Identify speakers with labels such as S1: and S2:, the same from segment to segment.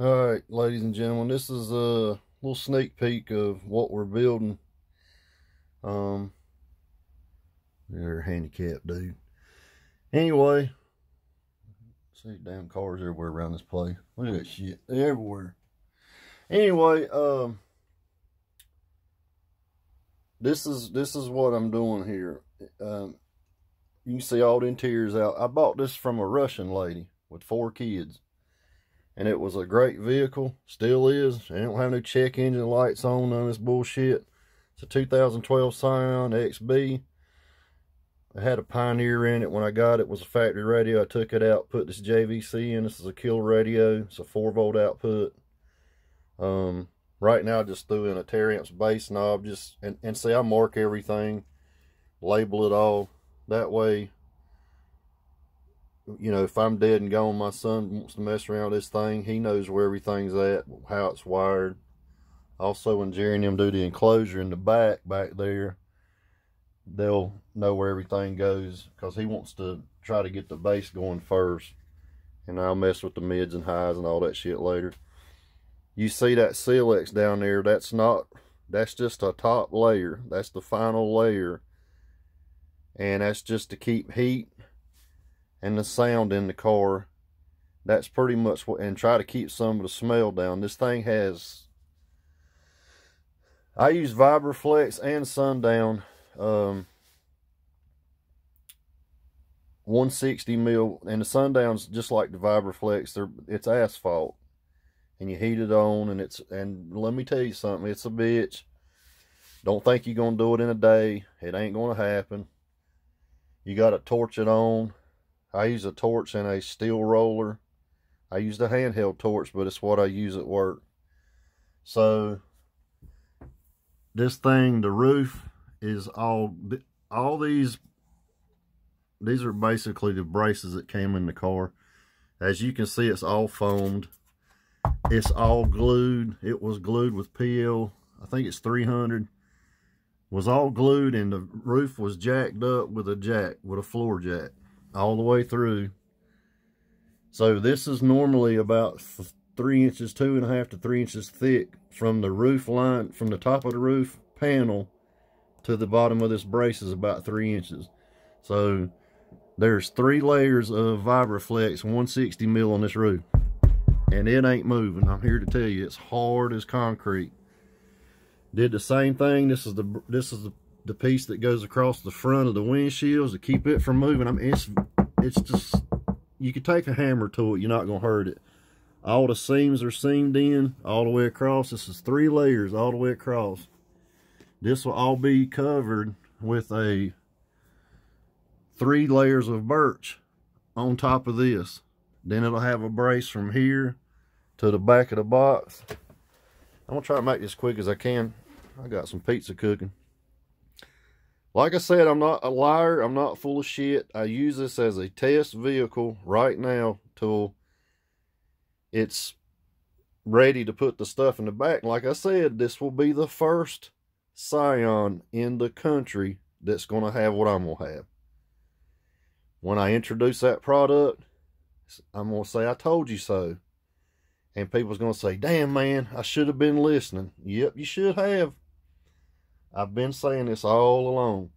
S1: Alright, ladies and gentlemen, this is a little sneak peek of what we're building. They're handicapped, dude. Anyway, see damn cars everywhere around this place. Look at that shit. They're everywhere. Anyway, this is what I'm doing here. You can see all the interiors out. I bought this from a Russian lady with 4 kids. And it was a great vehicle, still is. They don't have no check engine lights on, none of this bullshit. It's a 2012 Scion XB. I had a Pioneer in it when I got it. It was a factory radio. I took it out, put this JVC in. This is a killer radio. It's a 4-volt output. Right now I just threw in a 10 amps bass knob. And see, I mark everything, label it all. That way, you know, if I'm dead and gone, my son wants to mess around with this thing, he knows where everything's at, how it's wired. Also, when Jerry and them do the enclosure in the back there, they'll know where everything goes, because he wants to try to get the bass going first, and I'll mess with the mids and highs and all that shit later. You see that silex down there, that's just a top layer. That's the final layer, and that's just to keep heat and the sound in the car. That's pretty much what, and try to keep some of the smell down. This thing has, I use Vibraflex and Sundown 160 mil, and the Sundown's just like the Vibraflex. It's asphalt, and you heat it on, and let me tell you something, it's a bitch. Don't think you're gonna do it in a day. It ain't gonna happen. You gotta torch it on. I use a torch and a steel roller. I use the handheld torch, but it's what I use at work. So this thing, the roof is all these are basically the braces that came in the car. As you can see, it's all foamed. It's all glued. It was glued with PL, I think it's 300. Was all glued, and the roof was jacked up with a floor jack all the way through. So this is normally about 3 inches, 2.5 to 3 inches thick from the roof line, from the top of the roof panel to the bottom of this brace is about 3 inches. So there's 3 layers of Vibraflex 160 mil on this roof, and it ain't moving. I'm here to tell you, it's hard as concrete. Did the same thing. This is the piece that goes across the front of the windshields to keep it from moving. I mean, it's just, you could take a hammer to it, you're not gonna hurt it. All the seams are seamed in all the way across. This is 3 layers all the way across. This will all be covered with 3 layers of birch on top of this. Then it'll have a brace from here to the back of the box. I'm gonna try to make this quick as I can. I got some pizza cooking. Like I said, I'm not a liar. I'm not full of shit. I use this as a test vehicle right now till it's ready to put the stuff in the back. Like I said, this will be the first Scion in the country that's going to have what I'm going to have. When I introduce that product, I'm going to say, I told you so. And people's going to say, damn, man, I should have been listening. Yep, you should have. I've been saying this all along.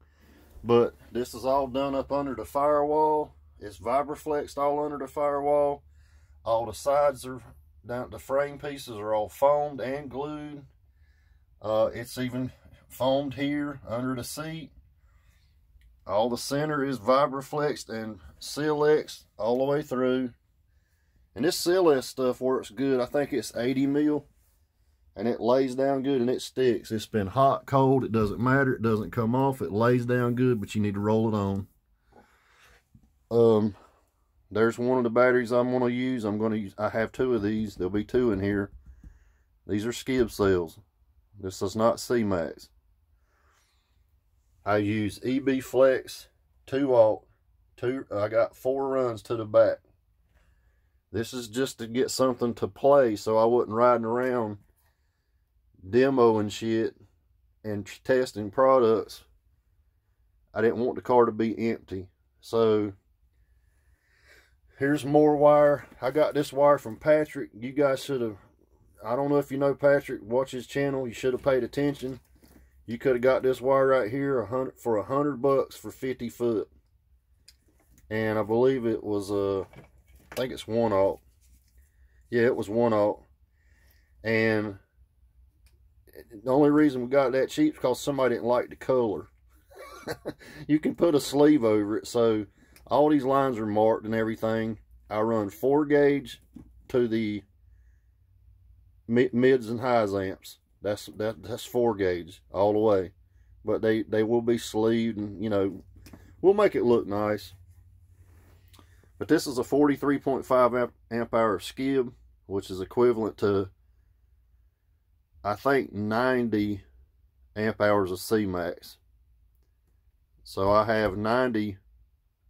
S1: But this is all done up under the firewall. It's Vibraflexed all under the firewall. All the sides are down, the frame pieces are all foamed and glued. It's even foamed here under the seat. All the center is Vibraflexed and Silex all the way through. And this Silex stuff works good. I think it's 80 mil. And it lays down good and it sticks. It's been hot, cold, it doesn't matter. It doesn't come off. It lays down good, but you need to roll it on. There's one of the batteries I'm going to use. I have 2 of these. There'll be 2 in here. These are skid cells. This is not C-Max. I use EB Flex 2 volt. I got 4 runs to the back. This is just to get something to play so I wasn't riding around demoing shit and testing products. I didn't want the car to be empty. So Here's more wire. I got this wire from Patrick. You guys should have, I don't know if you know Patrick, watch his channel. You should have paid attention. You could have got this wire right here for $100 for 50 foot. And I believe it was, I think it's 1/0. Yeah, it was 1/0. And the only reason we got that cheap is because somebody didn't like the color. You can put a sleeve over it. So all these lines are marked and everything. I run 4 gauge to the mids and highs amps. That's 4 gauge all the way. But they will be sleeved, and you know, we'll make it look nice. But this is a 43.5 amp hour skib, which is equivalent to, I think, 90 amp hours of C-Max. So I have 90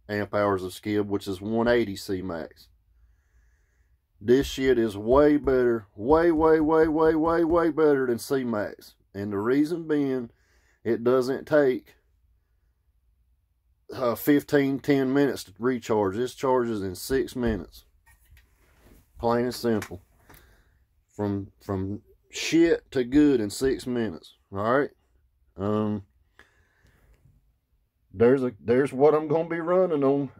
S1: amp hours of skib, which is 180 C-Max. This shit is way better, way better than C-Max. And the reason being, it doesn't take 10 minutes to recharge. This charges in 6 minutes. Plain and simple. From shit to good in 6 minutes. Alright? There's what I'm gonna be running on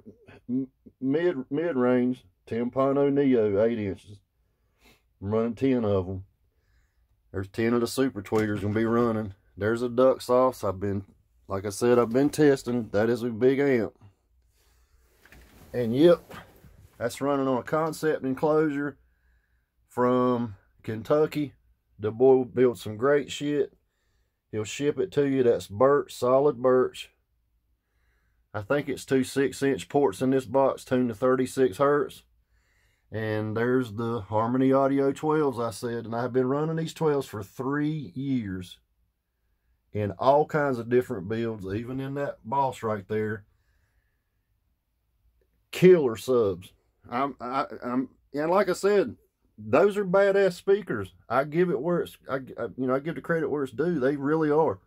S1: mid-range 10.0 Neo 8 inches. I'm running 10 of them. There's 10 of the super tweeters gonna be running. There's a duck sauce. Like I said, I've been testing. That is a big amp. And yep, that's running on a concept enclosure from Kentucky. The boy will build some great shit. He'll ship it to you. That's birch, solid birch. I think it's 2 6-inch ports in this box, tuned to 36 hertz. And there's the Harmony Audio 12s I said. And I've been running these 12s for 3 years. In all kinds of different builds, even in that Boss right there. Killer subs. And like I said, those are badass speakers. I give it where it's, I give the credit where it's due. They really are.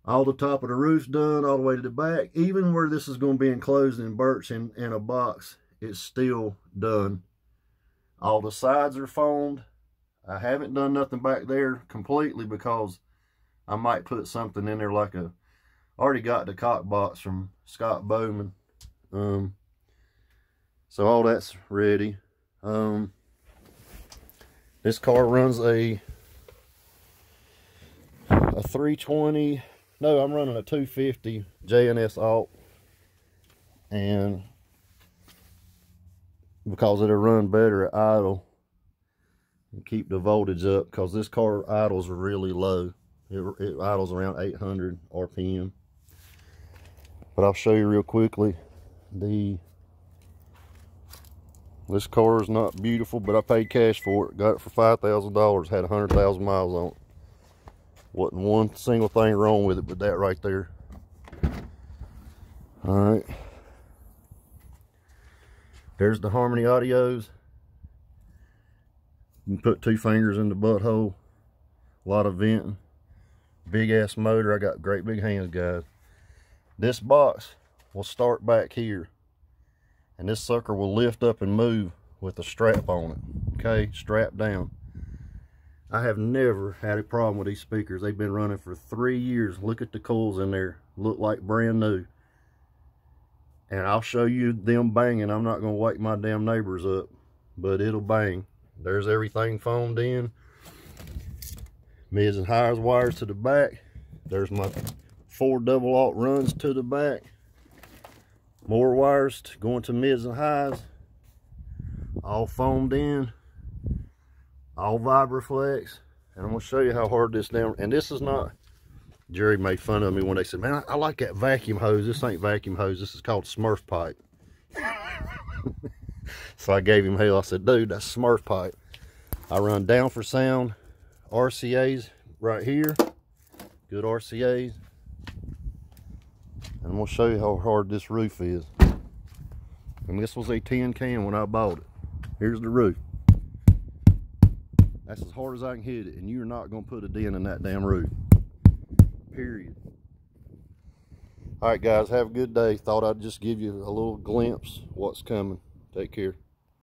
S1: All the top of the roof's done, all the way to the back. Even where this is going to be enclosed in birch in a box, it's still done. All the sides are foamed. I haven't done nothing back there completely because I might put something in there like I already got the cock box from Scott Bowman. So all that's ready. This car runs a 320. No, I'm running a 250 JNS alt. And because it'll run better at idle and keep the voltage up, because this car idles really low. It idles around 800 RPM. But I'll show you real quickly. This car is not beautiful, but I paid cash for it. Got it for $5,000. Had 100,000 miles on it. Wasn't one single thing wrong with it but that right there. Alright. There's the Harmony Audios. You can put 2 fingers in the butthole. A lot of venting. Big ass motor. I got great big hands, guys. This box will start back here, and this sucker will lift up and move with a strap on it. Okay, strap down. I have never had a problem with these speakers. They've been running for 3 years. Look at the coils in there, look like brand new. And I'll show you them banging. I'm not gonna wake my damn neighbors up, but it'll bang. There's everything foamed in. Mids and highs wires to the back. There's my 4 double alt runs to the back. More wires going to mids and highs. All foamed in. All Vibraflex. And I'm going to show you how hard this down. And this is not, Jerry made fun of me when they said, man, I like that vacuum hose. This ain't vacuum hose. This is called Smurf pipe. So I gave him hell. I said, dude, that's Smurf pipe. I run down for sound. RCAs right here. Good RCAs. And I'm going to show you how hard this roof is. And this was a tin can when I bought it. Here's the roof. That's as hard as I can hit it. And you're not going to put a dent in that damn roof. Period. Alright guys, have a good day. Thought I'd just give you a little glimpse what's coming. Take care.